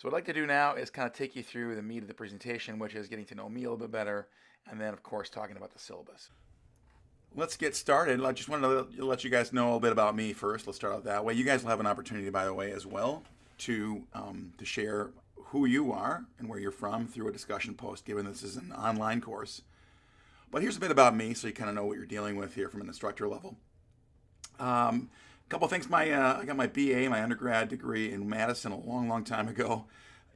So what I'd like to do now is kind of take you through the meat of the presentation, which is getting to know me a little bit better, and then, of course, talking about the syllabus. Let's get started. I just wanted to let you guys know a little bit about me first. Let's start out that way. You guys will have an opportunity, by the way, as well, to share who you are and where you're from through a discussion post, given this is an online course. But here's a bit about me, so you kind of know what you're dealing with here from an instructor level. A couple of things. I got my BA, my undergrad degree in Madison a long time ago.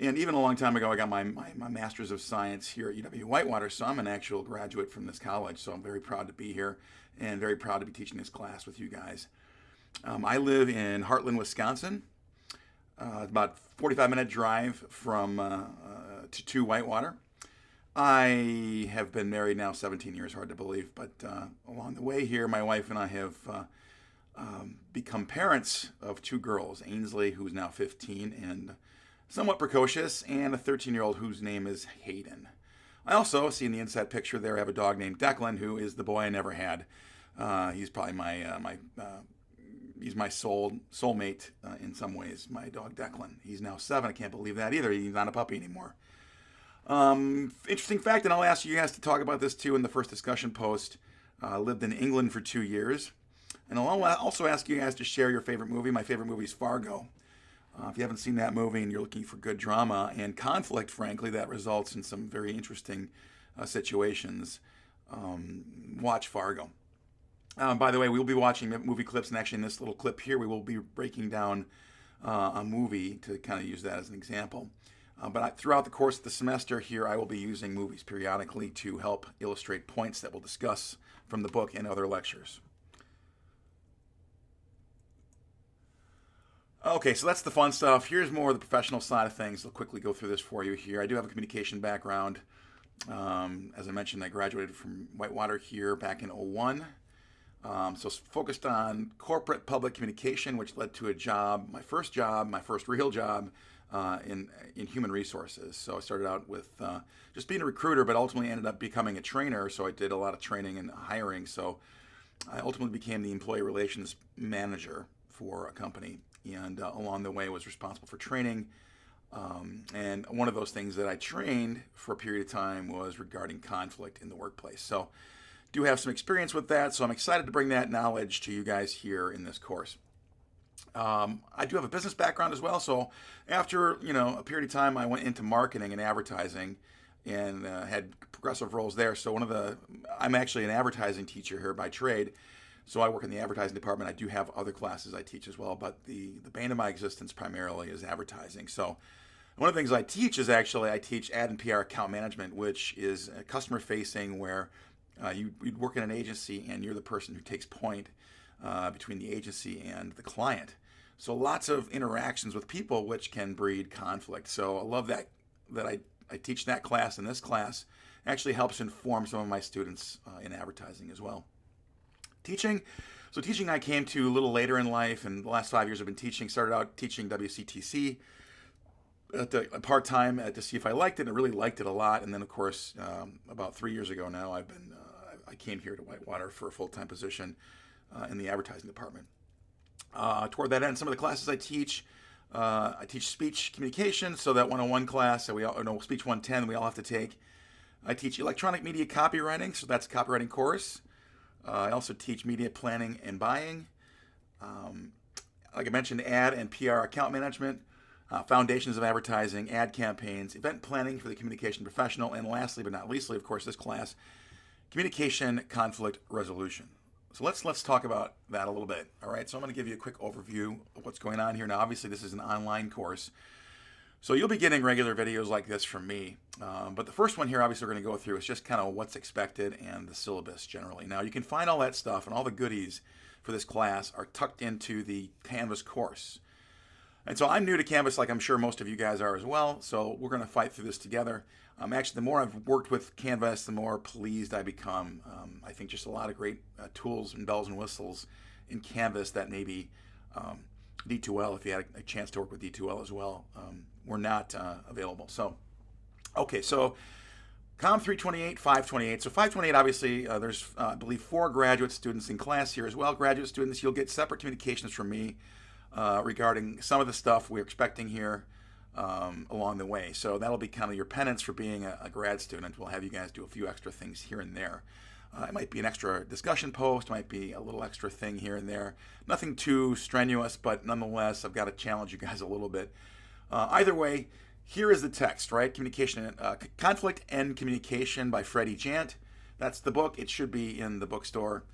And even a long time ago, I got my Master's of Science here at UW-Whitewater, so I'm an actual graduate from this college, so I'm very proud to be here and very proud to be teaching this class with you guys. I live in Heartland, Wisconsin. About 45-minute drive from to Whitewater. I have been married now 17 years, hard to believe, but along the way here, my wife and I have become parents of two girls, Ainsley, who's now 15, and somewhat precocious, and a 13-year-old whose name is Hayden. I also see in the inside picture there, I have a dog named Declan, who is the boy I never had. He's probably he's my soulmate in some ways, my dog Declan. He's now 7. I can't believe that either. He's not a puppy anymore. Interesting fact, and I'll ask you guys to talk about this too in the first discussion post. Lived in England for 2 years. And I'll also ask you guys to share your favorite movie. My favorite movie is Fargo. If you haven't seen that movie and you're looking for good drama and conflict, frankly, that results in some very interesting situations, watch Fargo. By the way, we'll be watching movie clips, and actually in this little clip here, we will be breaking down a movie to kind of use that as an example. But throughout the course of the semester here, I will be using movies periodically to help illustrate points that we'll discuss from the book and other lectures. Okay, so that's the fun stuff. Here's more of the professional side of things. I'll quickly go through this for you here. I do have a communication background. As I mentioned, I graduated from Whitewater here back in '01. So focused on corporate public communication, which led to a job, my first real job in human resources. So I started out with just being a recruiter, but ultimately ended up becoming a trainer. So I did a lot of training and hiring. So I ultimately became the employee relations manager for a company, and along the way was responsible for training. And one of those things that I trained for a period of time was regarding conflict in the workplace. So do have some experience with that, so I'm excited to bring that knowledge to you guys here in this course. I do have a business background as well, so after a period of time, I went into marketing and advertising and had progressive roles there. So I'm actually an advertising teacher here by trade, so I work in the advertising department. I do have other classes I teach as well, but the bane of my existence primarily is advertising. So one of the things I teach is I teach ad and PR account management, which is customer facing, where you'd work in an agency and you're the person who takes point between the agency and the client. So lots of interactions with people, which can breed conflict. So I love that I teach that class, and this class actually helps inform some of my students in advertising as well. Teaching I came to a little later in life, and the last 5 years I've been teaching. Started out teaching WCTC part-time to see if I liked it, and I really liked it a lot. And then, of course, about 3 years ago now, I came here to Whitewater for a full-time position in the advertising department. Toward that end, some of the classes I teach speech communication, so that 101 class that speech 110 we all have to take. I teach electronic media copywriting, so that's a copywriting course. I also teach media planning and buying. Like I mentioned, ad and PR account management, foundations of advertising, ad campaigns, event planning for the communication professional, and lastly but not leastly, of course, this class, communication conflict resolution. So let's talk about that a little bit. All right, so I'm going to give you a quick overview of what's going on here. Now, obviously, this is an online course, so you'll be getting regular videos like this from me. But the first one here, obviously, we're going to go through is just kind of what's expected and the syllabus generally. Now, you can find all that stuff and all the goodies for this class are tucked into the Canvas course. And so I'm new to Canvas, like I'm sure most of you guys are as well, so we're going to fight through this together. Actually, the more I've worked with Canvas, the more pleased I become. I think just a lot of great tools and bells and whistles in Canvas that maybe D2L, if you had a chance to work with D2L as well, were not available. So, okay, so COM 328, 528. So 528, obviously, there's, I believe, 4 graduate students in class here as well. Graduate students, you'll get separate communications from me regarding some of the stuff we're expecting here. along the way. So that'll be kind of your penance for being a grad student. We'll have you guys do a few extra things here and there. It might be an extra discussion post, might be a little extra thing here and there. Nothing too strenuous, but nonetheless, I've got to challenge you guys a little bit. Either way, here is the text, right? Conflict and Communication by Freddie Jant. That's the book. It should be in the bookstore.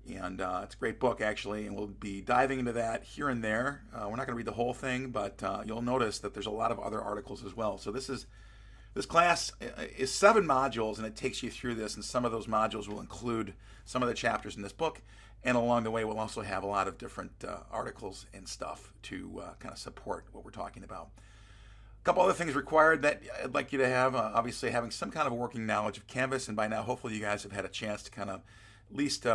And it's a great book, actually, and we'll be diving into that here and there. We're not going to read the whole thing, but you'll notice that there's a lot of other articles as well. So this class is 7 modules, and it takes you through this, and some of those modules will include some of the chapters in this book, and along the way we'll also have a lot of different articles and stuff to kind of support what we're talking about. A couple other things required that I'd like you to have, obviously having some kind of a working knowledge of Canvas, and by now hopefully you guys have had a chance to kind of at least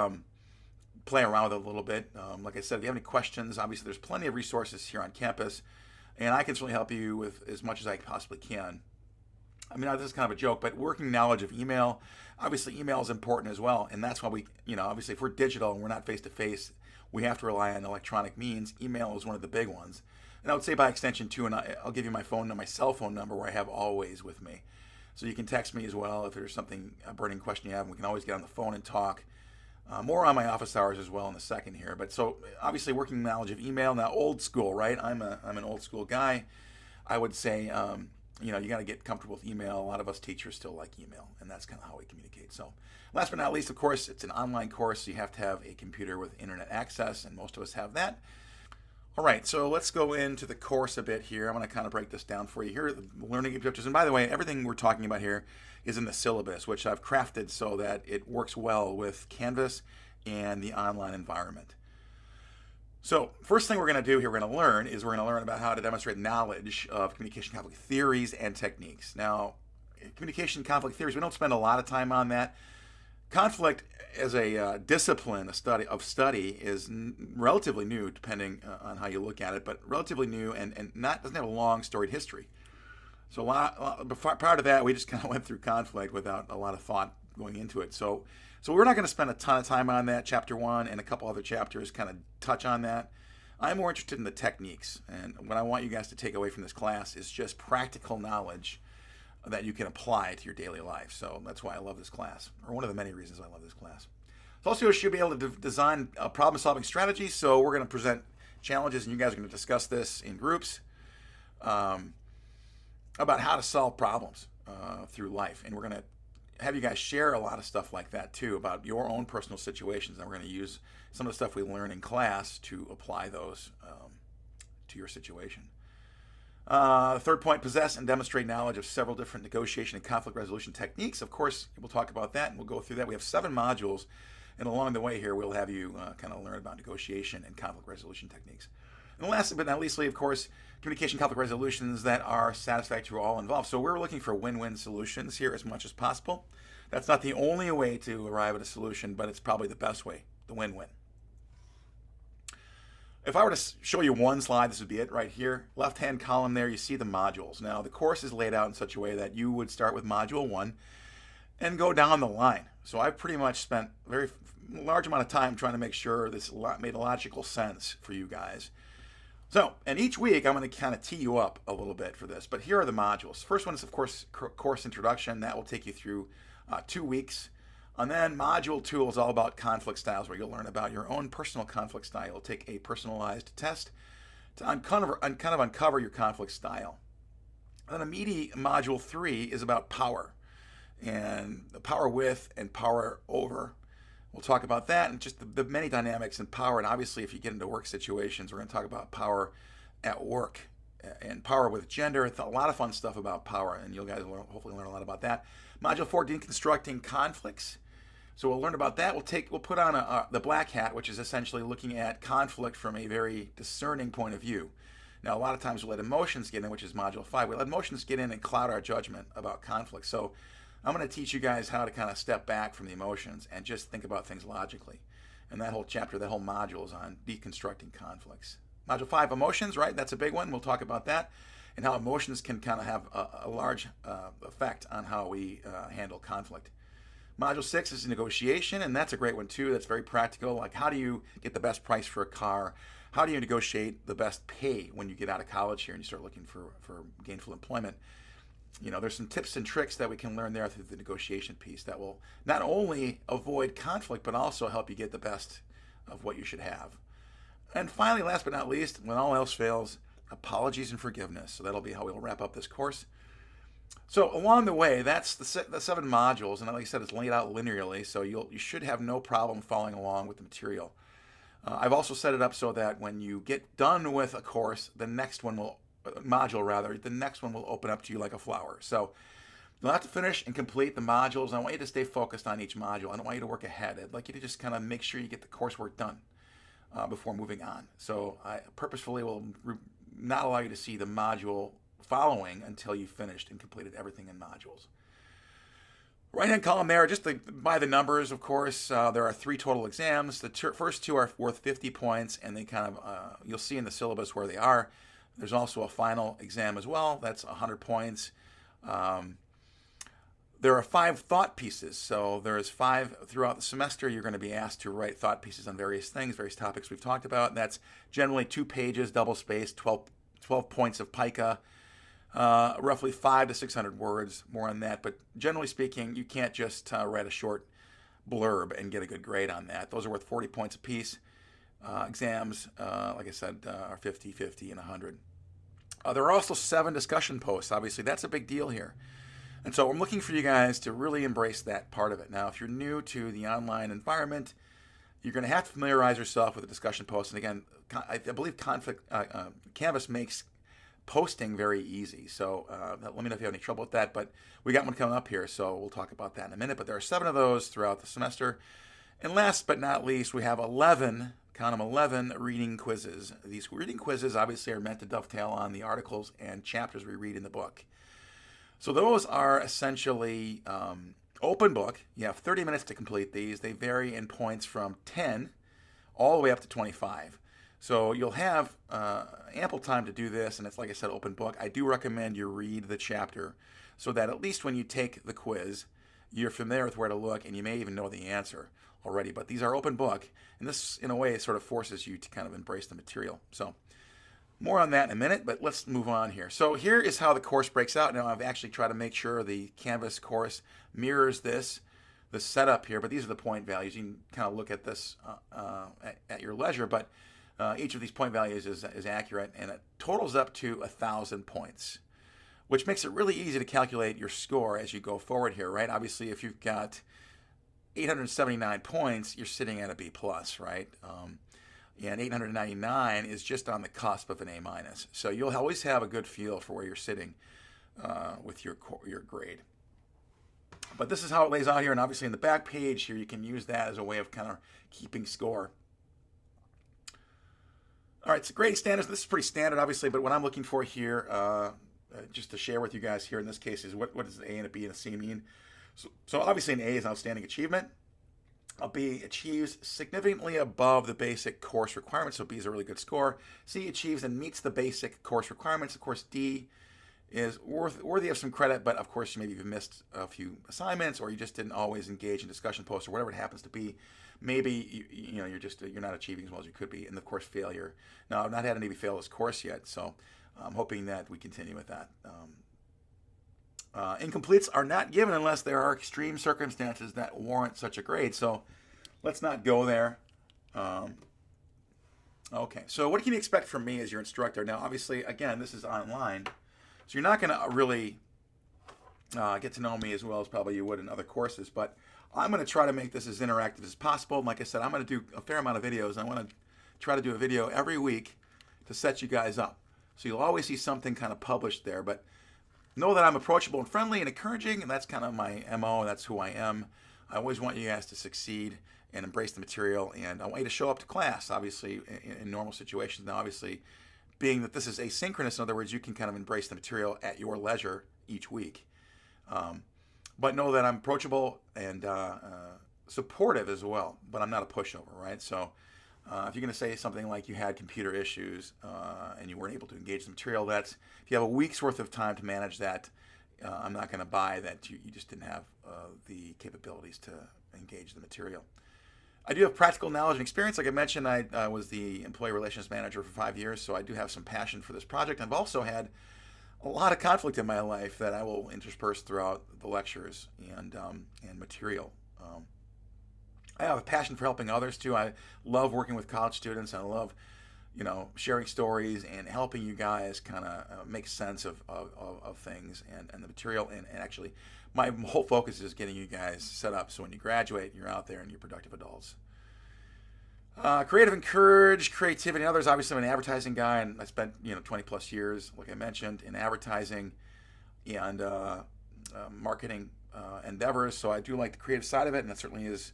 play around with it a little bit. Like I said, if you have any questions, obviously there's plenty of resources here on campus, and I can certainly help you with as much as I possibly can. I mean, this is kind of a joke, but working knowledge of email, obviously email is important as well, and that's why we, obviously if we're digital and we're not face-to-face, we have to rely on electronic means. Email is one of the big ones. And I would say by extension too, and I'll give you my cell phone number where I have always with me. So you can text me as well if there's something, a burning question you have, and we can always get on the phone and talk. More on my office hours as well in a second here. But so obviously working knowledge of email. Now old school, right? I'm an old school guy. I would say, you got to get comfortable with email. A lot of us teachers still like email, and that's kind of how we communicate. So last but not least, of course, it's an online course. So you have to have a computer with internet access, and most of us have that. All right, so let's go into the course a bit here. I'm going to kind of break this down for you. Here are the learning objectives. And by the way, everything we're talking about here is in the syllabus, which I've crafted so that it works well with Canvas and the online environment. So first thing we're going to do here, we're going to learn about how to demonstrate knowledge of communication conflict theories and techniques. Now, communication conflict theories, we don't spend a lot of time on that. Conflict as a discipline, a study, is relatively new, depending on how you look at it, but relatively new and doesn't have a long storied history. So prior to that, we just kind of went through conflict without a lot of thought going into it. So we're not going to spend a ton of time on that. Chapter 1 and a couple other chapters kind of touch on that. I'm more interested in the techniques, and what I want you guys to take away from this class is just practical knowledge that you can apply to your daily life. So that's why I love this class, or one of the many reasons I love this class. It's also you should be able to design problem-solving strategies. So we're going to present challenges, and you guys are going to discuss this in groups about how to solve problems through life. And we're going to have you guys share a lot of stuff like that too, about your own personal situations, and we're going to use some of the stuff we learn in class to apply those to your situation. Third point, possess and demonstrate knowledge of several different negotiation and conflict resolution techniques. Of course, we'll talk about that, and we'll go through that. We have 7 modules, and along the way here, we'll have you kind of learn about negotiation and conflict resolution techniques. And last but not leastly, of course, communication conflict resolutions that are satisfactory to all involved. So we're looking for win-win solutions here as much as possible. That's not the only way to arrive at a solution, but it's probably the best way, the win-win. If I were to show you one slide, this would be it right here. Left-hand column there, you see the modules. Now, the course is laid out in such a way that you would start with Module 1 and go down the line. So I've pretty much spent a very large amount of time trying to make sure this made logical sense for you guys. So, and each week I'm going to kind of tee you up a little bit for this, but here are the modules. First one is, of course, Course Introduction. That will take you through 2 weeks. And then Module 2 is all about conflict styles, where you'll learn about your own personal conflict style. You'll take a personalized test to uncover your conflict style. And then immediate Module 3 is about power, and the power with and power over. We'll talk about that and just the many dynamics in power. And obviously, if you get into work situations, we're going to talk about power at work and power with gender. It's a lot of fun stuff about power, and you guys will hopefully learn a lot about that. Module 4, deconstructing conflicts. So we'll learn about that. We'll put on the black hat, which is essentially looking at conflict from a very discerning point of view. Now, a lot of times we'll let emotions get in, which is Module 5. We'll let emotions get in and cloud our judgment about conflict. So I'm going to teach you guys how to kind of step back from the emotions and just think about things logically. And that whole chapter, that whole module is on deconstructing conflicts. Module 5, emotions, right? That's a big one. We'll talk about that and how emotions can kind of have a large effect on how we handle conflict. Module 6 is negotiation, and that's a great one too. That's very practical. Like, how do you get the best price for a car? how do you negotiate the best pay when you get out of college here and you start looking for gainful employment. You know, there's some tips and tricks that we can learn there through the negotiation piece that will not only avoid conflict, but also help you get the best of what you should have. And finally, last but not least, when all else fails, apologies and forgiveness. So that'll be how we'll wrap up this course. So along the way, that's the 7 modules, and like I said, it's laid out linearly, so you should have no problem following along with the material. I've also set it up so that when you get done with a course, the next one will the next one will open up to you like a flower. So you'll have to finish and complete the modules. I want you to stay focused on each module. I don't want you to work ahead. I'd like you to just kind of make sure you get the coursework done before moving on. So I purposefully will not allow you to see the module following until you've finished and completed everything in modules. Right-hand column there, just by the numbers, of course, there are 3 total exams. The first 2 are worth 50 points, and they kind of, you'll see in the syllabus where they are. There's also a final exam as well. That's 100 points. There are 5 thought pieces. So there's 5 throughout the semester. You're going to be asked to write thought pieces on various things, various topics we've talked about. And that's generally 2 pages, double-spaced, 12 points of pica, roughly 500 to 600 words, more on that. But generally speaking, you can't just write a short blurb and get a good grade on that. Those are worth 40 points apiece. Exams, like I said, are 50, 50, and 100. There are also 7 discussion posts. Obviously, that's a big deal here. And so I'm looking for you guys to really embrace that part of it. Now, if you're new to the online environment, you're going to have to familiarize yourself with the discussion posts. And again, I believe Canvas makes posting very easy. So let me know if you have any trouble with that. But we got one coming up here, so we'll talk about that in a minute. But there are 7 of those throughout the semester. And last but not least, we have 11, count them, 11 reading quizzes. These reading quizzes obviously are meant to dovetail on the articles and chapters we read in the book. So those are essentially open book. You have 30 minutes to complete these. They vary in points from 10 all the way up to 25. So you'll have ample time to do this, and it's, like I said, open book. I do recommend you read the chapter so that at least when you take the quiz, you're familiar with where to look, and you may even know the answer already. But these are open book, and this, in a way, sort of forces you to kind of embrace the material. So more on that in a minute, but let's move on here. So here is how the course breaks out. Now, I've actually tried to make sure the Canvas course mirrors the setup here, but these are the point values. You can kind of look at this at your leisure, but each of these point values is accurate, and it totals up to 1,000 points, which makes it really easy to calculate your score as you go forward here, right? Obviously, if you've got 879 points, you're sitting at a B+, right? And 899 is just on the cusp of an A-. So you'll always have a good feel for where you're sitting with your grade. But this is how it lays out here, and obviously in the back page here, you can use that as a way of kind of keeping score. All right, so grading standards. This is pretty standard, obviously, but what I'm looking for here, just to share with you guys here in this case, is what does an A and a B and a C mean? So obviously an A is outstanding achievement. A B achieves significantly above the basic course requirements, so B is a really good score. C achieves and meets the basic course requirements. Of course, D is worthy of some credit, but of course maybe you've missed a few assignments, or you just didn't always engage in discussion posts, or whatever it happens to be. Maybe you're not achieving as well as you could be. And of course, failure. Now, I've not had anybody fail this course yet, so I'm hoping that we continue with that. Incompletes are not given unless there are extreme circumstances that warrant such a grade. So let's not go there. Okay, so what can you expect from me as your instructor? Now, obviously, again, this is online, so you're not going to really get to know me as well as probably you would in other courses, but I'm going to try to make this as interactive as possible. And like I said, I'm going to do a fair amount of videos. I want to try to do a video every week to set you guys up. So you'll always see something kind of published there, but know that I'm approachable and friendly and encouraging, and that's kind of my MO. That's who I am. I always want you guys to succeed and embrace the material, and I want you to show up to class, obviously, in normal situations. Now, obviously, being that this is asynchronous, in other words, you can kind of embrace the material at your leisure each week. But know that I'm approachable and supportive as well, but I'm not a pushover, right? So if you're going to say something like you had computer issues and you weren't able to engage the material, if you have a week's worth of time to manage that, I'm not going to buy that you just didn't have the capabilities to engage the material. I do have practical knowledge and experience. Like I mentioned, I was the employee relations manager for 5 years, so I do have some passion for this project. I've also had a lot of conflict in my life that I will intersperse throughout the lectures and material. I have a passion for helping others too. I love working with college students, and I love, sharing stories and helping you guys kind of make sense of things and the material. And actually, my whole focus is getting you guys set up so when you graduate, you're out there and you're productive adults. Creative encourage creativity and others. Obviously, I'm an advertising guy, and I spent 20 plus years, like I mentioned, in advertising and marketing endeavors. So I do like the creative side of it, and that certainly is.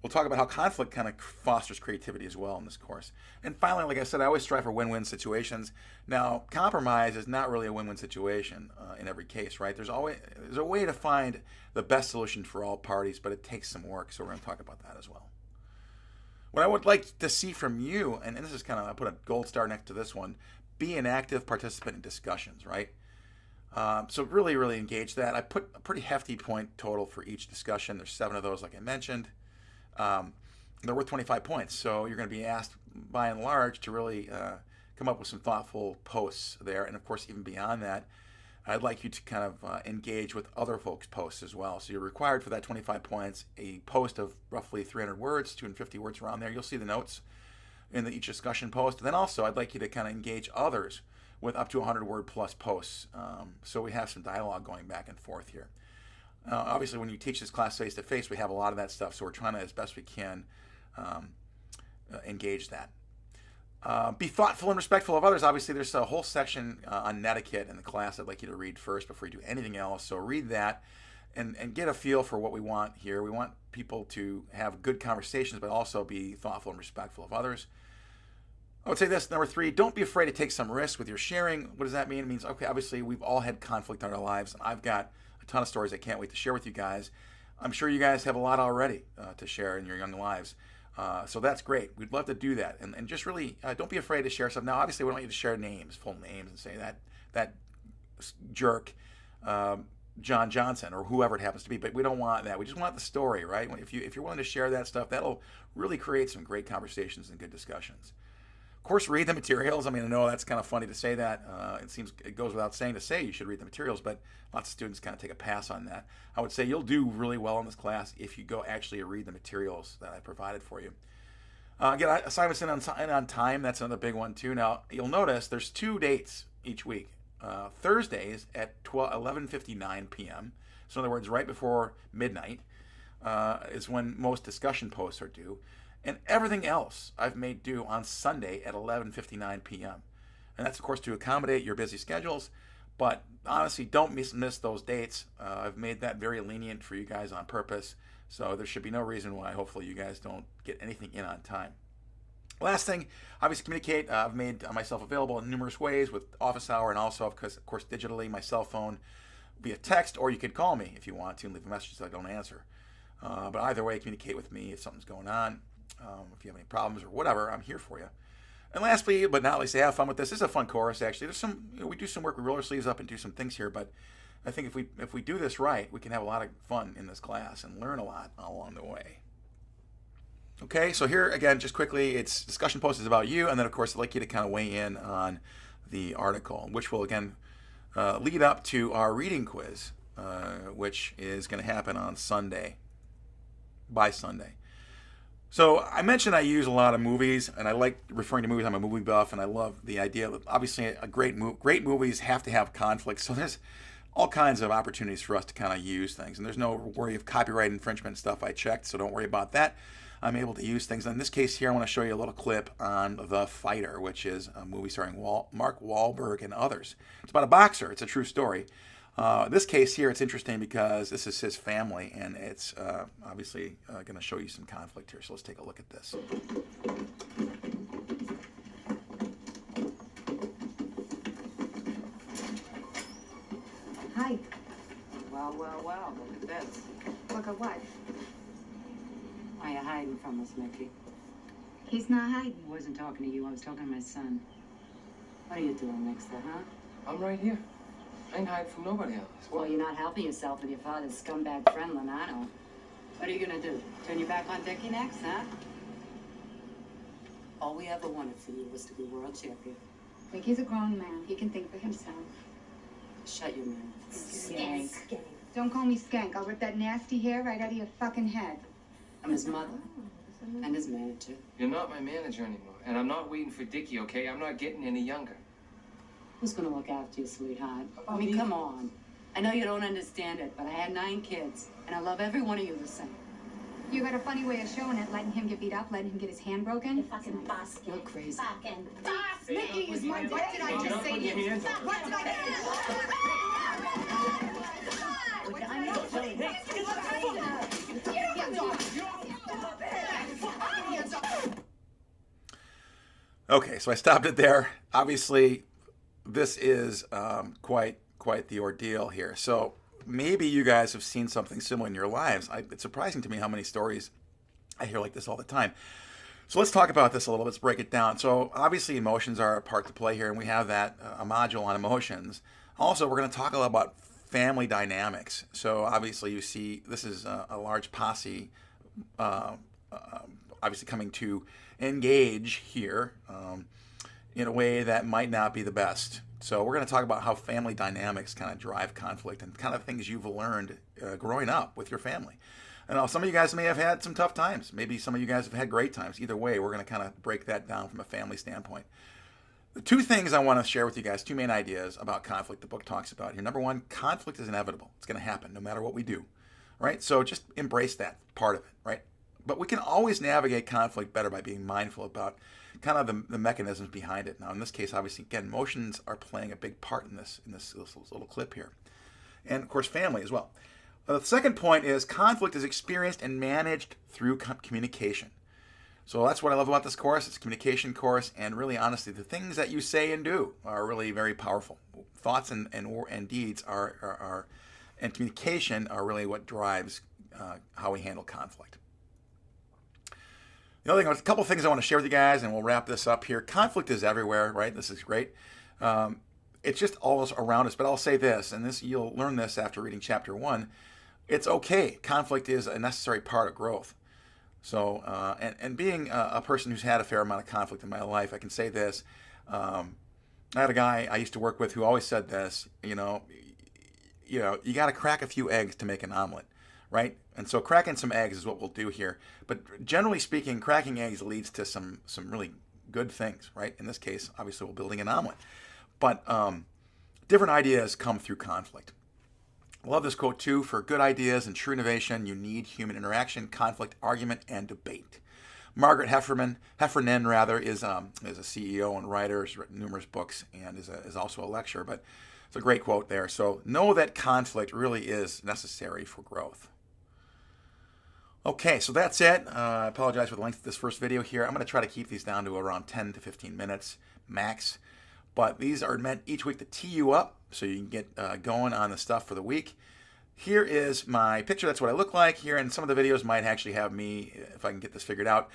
We'll talk about how conflict kind of fosters creativity as well in this course. And finally, like I said, I always strive for win-win situations. Now, compromise is not really a win-win situation in every case, right? There's a way to find the best solution for all parties, but it takes some work. So we're going to talk about that as well. What I would like to see from you, and this is kind of, I put a gold star next to this one, be an active participant in discussions, right? So really, really engage that. I put a pretty hefty point total for each discussion. There's 7 of those, like I mentioned. They're worth 25 points, so you're going to be asked by and large to really come up with some thoughtful posts there. And of course, even beyond that, I'd like you to kind of engage with other folks' posts as well. So you're required for that 25 points a post of roughly 300 words, 250 words around there. You'll see the notes in each discussion post. And then also, I'd like you to kind of engage others with up to 100-word plus posts, so we have some dialogue going back and forth here. Obviously, when you teach this class face-to-face, we have a lot of that stuff, so we're trying to, as best we can, engage that. Be thoughtful and respectful of others. Obviously, there's a whole section on etiquette in the class I'd like you to read first before you do anything else. So read that and get a feel for what we want here. We want people to have good conversations, but also be thoughtful and respectful of others. I would say this, number 3, don't be afraid to take some risks with your sharing. What does that mean? It means, okay, obviously, we've all had conflict in our lives, and I've got a ton of stories I can't wait to share with you guys. I'm sure you guys have a lot already to share in your young lives. So that's great. We'd love to do that. And just really, don't be afraid to share stuff. Now, obviously, we don't want you to share names, full names, and say that jerk, John Johnson, or whoever it happens to be. But we don't want that. We just want the story, right? If you're willing to share that stuff, that'll really create some great conversations and good discussions. Of course, read the materials. I mean, I know that's kind of funny to say that. It goes without saying to say you should read the materials, but lots of students kind of take a pass on that. I would say you'll do really well in this class if you go actually read the materials that I provided for you. Get assignments in on time. That's another big one too. Now, you'll notice there's 2 dates each week. Thursdays at 11:59 p.m. So in other words, right before midnight is when most discussion posts are due. And everything else I've made due on Sunday at 11:59 p.m. And that's, of course, to accommodate your busy schedules. But honestly, don't miss those dates. I've made that very lenient for you guys on purpose. So there should be no reason why, hopefully, you guys don't get anything in on time. Last thing, obviously communicate. I've made myself available in numerous ways with office hour and also, of course, digitally, my cell phone via text, or you can call me if you want to and leave a message that I don't answer. But either way, communicate with me if something's going on. If you have any problems or whatever, I'm here for you. And lastly, but not least, have fun with this. This is a fun course, actually. There's some, we do some work, we roll our sleeves up and do some things here, but I think if we do this right, we can have a lot of fun in this class and learn a lot along the way. Okay, so here again, just quickly, it's discussion post is about you, and then of course I'd like you to kind of weigh in on the article, which will again lead up to our reading quiz, which is going to happen on Sunday, by Sunday. So I mentioned I use a lot of movies, and I like referring to movies. I'm a movie buff, and I love the idea that obviously great movies have to have conflict. So there's all kinds of opportunities for us to kind of use things, and there's no worry of copyright infringement stuff I checked, so don't worry about that. I'm able to use things. In this case here, I want to show you a little clip on The Fighter, which is a movie starring Mark Wahlberg and others. It's about a boxer. It's a true story. This case here, it's interesting because this is his family, and it's obviously going to show you some conflict here. So let's take a look at this. Hi. Well, look at this. Look at what? Why are you hiding from us, Mickey? He's not hiding. I wasn't talking to you, I was talking to my son. What are you doing, Mixter, huh? I'm right here. I ain't hiding from nobody else. Well, you're not helping yourself with your father's scumbag friend, Lenano. What are you gonna do? Turn your back on Dickie next, huh? All we ever wanted for you was to be world champion. Dickie's a grown man. He can think for himself. Shut your mouth. Skank. Don't call me skank. I'll rip that nasty hair right out of your fucking head. I'm his mother and his manager. You're not my manager anymore, and I'm not waiting for Dickie, okay? I'm not getting any younger. Who's gonna look after you, sweetheart? I mean, come on. I know you don't understand it, but I had 9 kids, and I love every one of you the same. You got a funny way of showing it, letting him get beat up, letting him get his hand broken. You fucking basket. You're crazy. Fucking Mickey is my What did I just say to you? What did Okay, so I stopped it there. Obviously, this is quite the ordeal here. So maybe you guys have seen something similar in your lives. It's surprising to me how many stories I hear like this all the time. So let's talk about this a little bit. Let's break it down. So obviously emotions are a part to play here, and we have that a module on emotions. Also, we're going to talk a lot about family dynamics. So obviously you see this is a large posse obviously coming to engage here in a way that might not be the best. So we're going to talk about how family dynamics kind of drive conflict and kind of things you've learned growing up with your family. And some of you guys may have had some tough times. Maybe some of you guys have had great times. Either way, we're going to kind of break that down from a family standpoint. The 2 things I want to share with you guys, 2 main ideas about conflict the book talks about here. Number 1, conflict is inevitable. It's going to happen no matter what we do, right? So just embrace that part of it, right? But we can always navigate conflict better by being mindful about kind of the mechanisms behind it. Now, in this case, obviously, again, emotions are playing a big part in this little clip here. And, of course, family as well. The second point is conflict is experienced and managed through communication. So that's what I love about this course. It's a communication course, and really, honestly, the things that you say and do are really very powerful. Thoughts and deeds and communication are really what drives how we handle conflict. The other thing, a couple of things I want to share with you guys, and we'll wrap this up here. Conflict is everywhere, right? This is great. It's just all around us. But I'll say this, and this you'll learn this after reading chapter 1. It's okay. Conflict is a necessary part of growth. So, and being a person who's had a fair amount of conflict in my life, I can say this. I had a guy I used to work with who always said this, you got to crack a few eggs to make an omelet, right? And so cracking some eggs is what we'll do here. But generally speaking, cracking eggs leads to some really good things, right? In this case, obviously, we're building an omelet. But different ideas come through conflict. I love this quote too. For good ideas and true innovation, you need human interaction, conflict, argument, and debate. Margaret Heffernan is a CEO and writer. Has written numerous books and is also a lecturer. But it's a great quote there. So know that conflict really is necessary for growth. Okay, so that's it. I apologize for the length of this first video here. I'm going to try to keep these down to around 10 to 15 minutes max. But these are meant each week to tee you up so you can get going on the stuff for the week. Here is my picture. That's what I look like here. And some of the videos might actually have me, if I can get this figured out.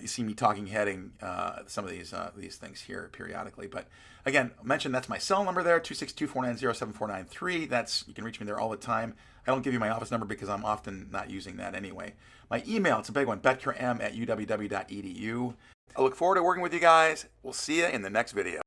You see me talking, heading some of these things here periodically. But again, I mentioned that's my cell number there, 262-490-7493. You can reach me there all the time. I don't give you my office number because I'm often not using that anyway. My email, it's a big one, betkerm@uww.edu. I look forward to working with you guys. We'll see you in the next video.